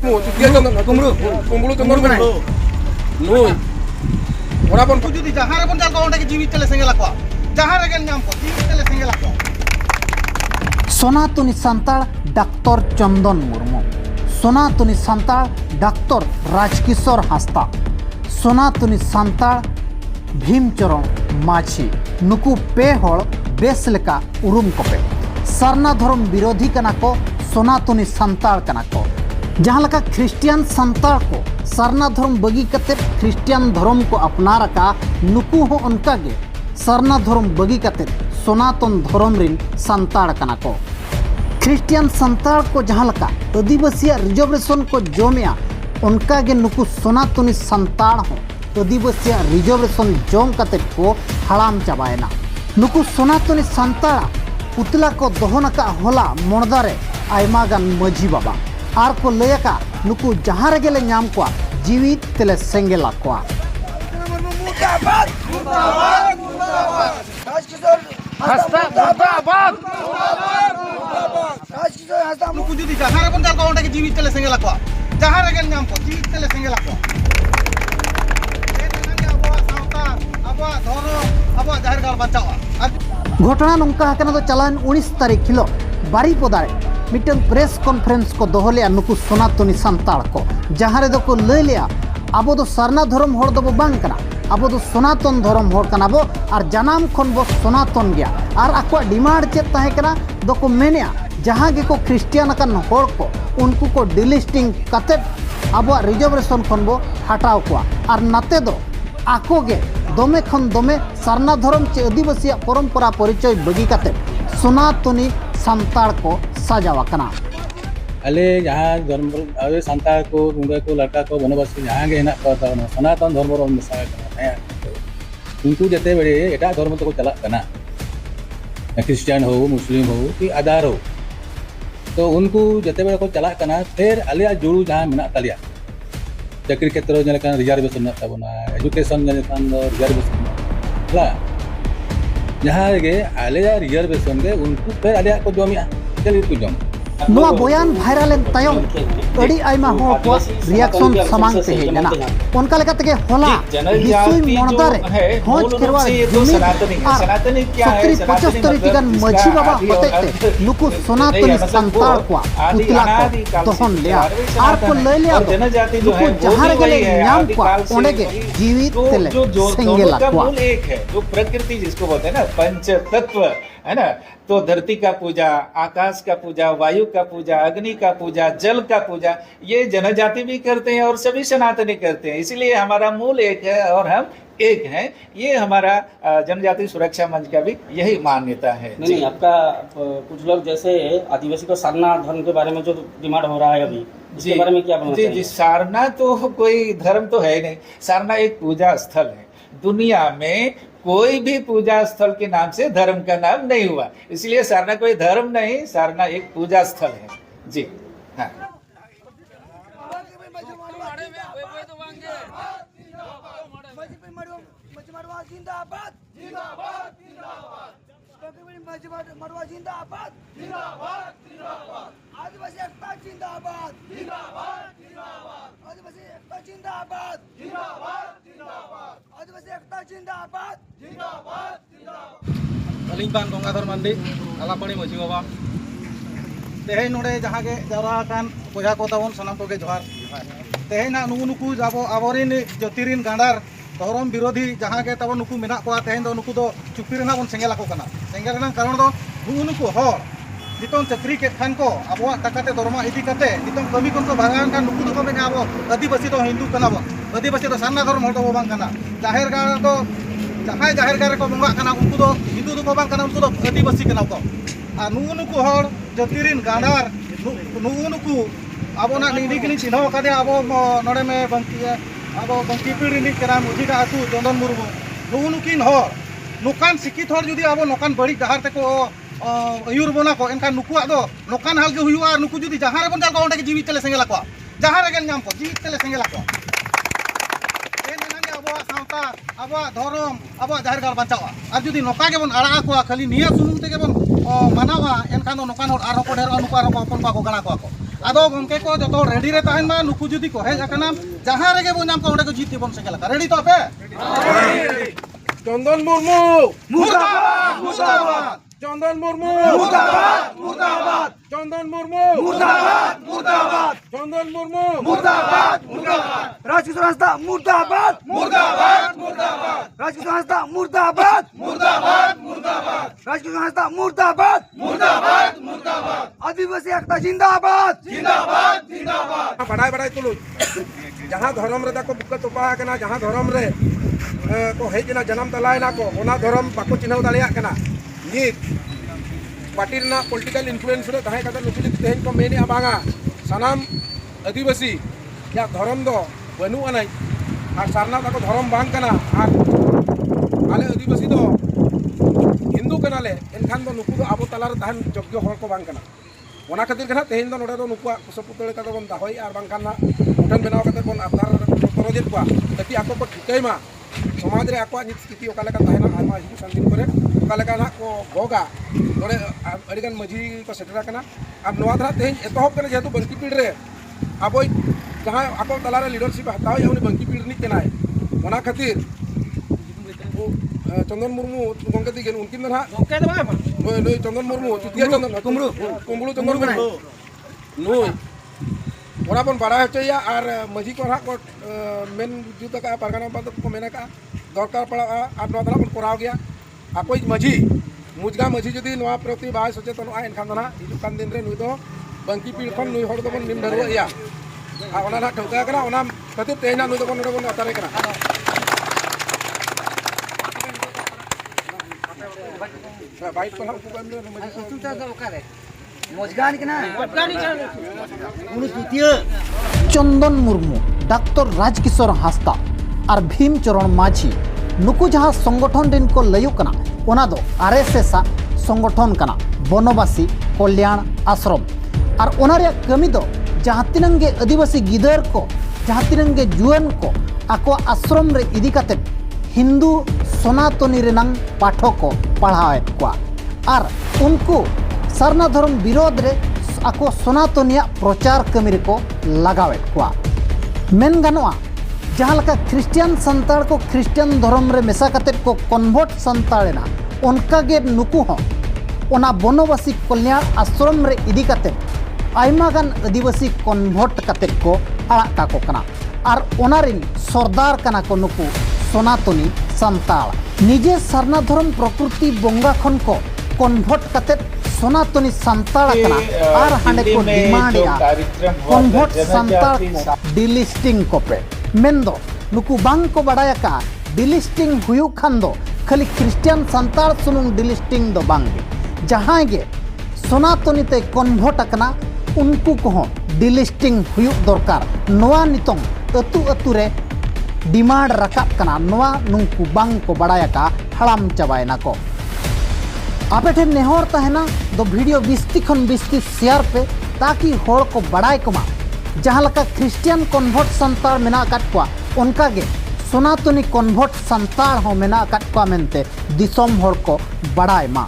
कुमरू कुमरू चंदन को नुई ओरा बन को जुदी जहां रे बन जाल को ओंडे के जीवित तेले सेंगेला को जहां रे गेल नाम को जीवित तेले सेंगेला को सनातनी सान्ताल डाक्तर चंदन मुर्मू, सनातनी सान्ताल डाक्तर राजकिशोर हांसदा, सनातनी सान्ताल भीमचरण माझी नुकु पे हड़ बेस लेका उरुम कोपे सारना धर्म विरोधी कना को सनातनी सान्ताल कना को जहां लका ख्रिस्टियन सान्ताल को सारना धर्म बगी कते ख्रिस्टियन धर्म को अपना रखा नुकु हो उनका गे सारना धर्म बगी कते सनातन धर्म रिन सान्ताल कना को ख्रिस्टियन सान्ताल को जहां लका आदिवासी रिजर्वेशन को जोमिया उनका गे नुकु सनातनी सान्ताल हो आदिवासी रिजर्वेशन जोम कते को हड़ाम चाबायना नुकु सनातनी सान्ताल पुतला को दहनका होला मणदारे आयमा गान माझी बाबा आर को लयका नुकु जहां रे गेले नाम को जीवित तेले सेंगेला को नुकु जुदी जहां रे बन जाल को ओंडे के जीवित तेले सेंगेला को जहां रे गेल नाम को जीवित तेले सेंगेला को घटना नौका तो चलान 19 तारीख हिलो बारीपदारे मिटन प्रेस कॉन्फ्रेंस को दोहलिया नुकु सनातनी सान्ताल को जहां रे दो को लय लिया अब दो सारना धर्म हर दो बांग कना अब दो सनातन धर्म हर कना बो और जनाम खन बो सनातन गया और आको डिमांड चेत ताहे कना दो को मेनिया जहां गे को ख्रिस्टियन कन हर को उनको को डिलिस्टिंग कते अब रिजर्वेशन खन बो हटाव को और नाते दो आको गे दमे खन दमे सारना धर्म चे आदिवासी परंपरा परिचय बगी कते सनातनी सान्ताल को सजावा कना अले जहाँ धर्म अरे सान्ताल को मुंडा को लड़का को बनवासी जहाँ के हेना को सनातन धर्म रो मिसा कना उनको जते बड़े एटा धर्म तो को चला कना क्रिश्चियन हो मुस्लिम हो कि आधार हो तो उनको जते बड़े को चला कना फिर अले जुड़ू जहाँ मेना तलिया चाकरी क्षेत्र जन रिजर्वेशन तबना एजुकेशन जन रिजर्वेशन ला जहाँ गे आले रिजर्वेशन गे उनको फिर आले को जमिया चल को जम नोआ बयान वायरल एन तायम अड़ी आयमा हो को रिएक्शन समांग ते हेना उनका लेका तके होला विसुई मणदारे होज करवा सनातनी क्या है 75 टिकन मझी बाबा होते नुकु सनातनी सान्ताल को पुतला को दहन लिया आर को ले लिया जनजाति जो है जहां गेले नाम को ओंडे के जीवित तेले सेंगेला को एक है जो प्रकृति जिसको बोलते हैं ना पंच तत्व है ना तो धरती का पूजा आकाश का पूजा वायु का पूजा अग्नि का पूजा जल का पूजा ये जनजाति भी करते हैं और सभी सनातनी करते हैं इसलिए हमारा मूल एक है और हम एक हैं ये हमारा जनजाति सुरक्षा मंच का भी यही मान्यता है नहीं आपका कुछ लोग जैसे आदिवासी को सारना धर्म के बारे में जो डिमांड हो रहा है अभी इसके बारे में क्या बोलना चाहिए? जी सारना तो कोई धर्म तो है नहीं सारना एक पूजा स्थल है दुनिया में कोई भी पूजा स्थल के नाम से धर्म का नाम नहीं हुआ इसलिए सारना कोई धर्म नहीं सारना एक पूजा स्थल है जी हाँ अलिंग बान गंगाधर मांडी आलापाड़ी माझी बाबा तेहे नोडे जहाँ के जावरा कान बया को ताबन सनाम को के जोहार तेहे ना नुकु जाबो आबोरिन ज्योतिरिन गांडार धर्म विरोधी जहाँ के तब नुकु मेना को तेहे दो नुकु दो चुपी रेना बन सेंगेला को कना सेंगेल रेना कारण दो नुकु हर नितों चाकरी के खान को अब टाकाते दरमा इदी कते नितों कमी को भागान का नुकु को मेना अब आदिवासी तो हिंदू कना बो आदिवासी तो सारना धर्म हर दो बांग कना जाहेर गाड़ दो जहाँ जाहेर गाड़ को बंगा कना उनको दो हिंदू दो बांग कना उनको दो आदिवासी कना को आ नुकु हर जतिरिन गांडार नुकु अब ना निनी के चिन्ह कदे अब नोडे में बंकी अब बंकी पीढ़ी नि करा मुझी का आतु चंदन मुर्मू नुकिन हर नुकान शिक्षित हर जुदी अब नोकान बड़ी डहार ते को अयुर बना को एनका नुकुआ दो नोकान हाल के हुआ और नुकु जुदी जहां रे बन जाल को ओंडे के जीवित तेले सेंगेला को जहां रे गेल नाम को जीवित तेले सेंगेला को अब धर्म अब जाहिर गार बचावा और जुदी नोका के बन आड़ा को खाली निया सुनुम ते के बन मानावा एनका दो नोकान और आरो को ढेर अनुका रो अपन को गणा को आदो गमके को जो रेडी रे तहन मा नुकु जुदी को हेज अकना जहां रेगे बो नाम को ओडे को जीती बन सकेला रेडी तो पे चंदन मुर्मू मुर्दाबाद मुर्दाबाद चंदन मुर्मू मुर्दाबाद मुर्दाबाद चंदन मुर्मू मुर्दाबाद मुर्दाबाद चंदन मुर्मू मुर्दाबाद मुर्दाबाद राजकिशोर हंसदा मुर्दाबाद मुर्दाबाद मुर्दाबाद राजकिशोर हंसदा मुर्दाबाद मुर्दाबाद मुर्दाबाद राजकिशोर हंसदा मुर्दाबाद मुर्दाबाद मुर्दाबाद आदिवासी एकता जिंदाबाद जिंदाबाद जिंदाबाद बड़ाई बड़ाई तुलु जहाँ धर्म रे को बुक तोपा कना जहाँ धर्म रे को हेजना जन्म तलायना को ओना धर्म बाको चिन्ह दालिया कना नित पार्टी ना पॉलिटिकल इन्फ्लुएंस रे तहे कदा नुकु तेहन को मेनी आबागा सनाम आदिवासी या धर्म दो बनु अनाई और सारना ताको धर्म बांग कना और आले आदिवासी दो हिंदू कनाले एनखान दो नुकु दो आबो तलार तहन योग्य हर को बांग कना ओना खातिर कना तेहन दो नोडे दो नुकुआ कुसपुतळे का बन दाहोई और बांगखान ना उठन बनाव कते बन आधार तरोजेत को ताकि आको को ठिकैमा समाज रे आको स्थिति ओका लेका तहना आमा हिजु संदिन करे ओका लेका ना को भोगा नोडे अडिगन मजी को सेटरा कना और नोआ धरा तेहन एतहब कने जेतु बंकी पीड़ रे आबो जहां आको तलारे लीडरशिप हताव या उनी बंकी पीड़ नि केनाय ओना खातिर चंदन मुर्मू गंगे दिगेन उनकिन ना गमके दबा नोय चंदन मुर्मू चुतिया चंदन कुमड़ू चंदन मुर्मू नोय ओना बन बड़ा हचया और मजी को ना को मेन जुता का परगना पद को मेना का दरकार पड़ा और नोआ धरा बन कराव गया आकोई मजी मुजगा मजी जदी नोआ प्रति बाय सचेतन आ एनखान ना हिजु कान दिन रे नुई दो बंकी पीड़ खन नुई हर दो बन निम धरवा या आ ओना ना ठौका करा ओना खातिर तेना नुई दो बन नोडे बन अतारे करा बाइट को हम को बंदे मजी सुता द ओकारे मजगान के ना उनी द्वितीय चंदन मुर्मू डॉक्टर राजकिशोर हांसदा और भीमचरण माझी नुकु जहाँ संगठन दिन को लयु कना ओना दो आरएसएस संगठन कना बनवासी कल्याण आश्रम और ओना रे कमी दो जहाँ तिनंगे आदिवासी गिदर को जहाँ तिनंगे जुआन को आको आश्रम रे इदी काते हिंदू सनातनी रेनांग पाठक को पढ़ाएत को और उनको सरना धर्म विरोध रे आको सनातनिया प्रचार कमी रे को लगावेत को मेन गानोआ जहाँ लका ख्रिस्टियन संताड़ को ख्रिस्टियन धर्म रे मेसा कतेत को कन्वर्ट संताड़ेना उनका गे नुकु हो ओना बनवासी कल्याण आश्रम रे इदी कतेत आयमा गान आदिवासी कन्वर्ट कतेत को आड़ा काको कना और ओनारिन सरदार कना को नुकु सनातनी संताड़ निजे सरना धर्म प्रकृति बंगा खन को कन्वर्ट कतेत सनातनी संताड़ कना और हांडे को डिमांड या कन्वर्ट संताड़ को डिलिस्टिंग को पे मेंदो नुकु बांग को बड़ाया का डिलिस्टिंग हुयु खान दो खाली ख्रिस्टियन संताड़ सुनुंग डिलिस्टिंग दो बांगे जहां गे सनातनी ते कन्वर्ट अकना उनको को डिलिस्टिंग हुयु दरकार नोआ नितोंग अतु अतु रे डिमांड रकाब कना नोआ नुंकु बांग को बड़ाया का हड़ाम चबायना को आपे ठेन नेहर तहना दो वीडियो बिस्ती खन बिस्ती शेयर पे ताकि होड़ को बड़ाय को मा जहाँ लका ख्रिस्टियन कन्वर्ट संताड़ मेना काट को उनका गे सनातनी कन्वर्ट संताड़ हो मेना काट को मेनते दिसोम होड़ को बड़ाय मा।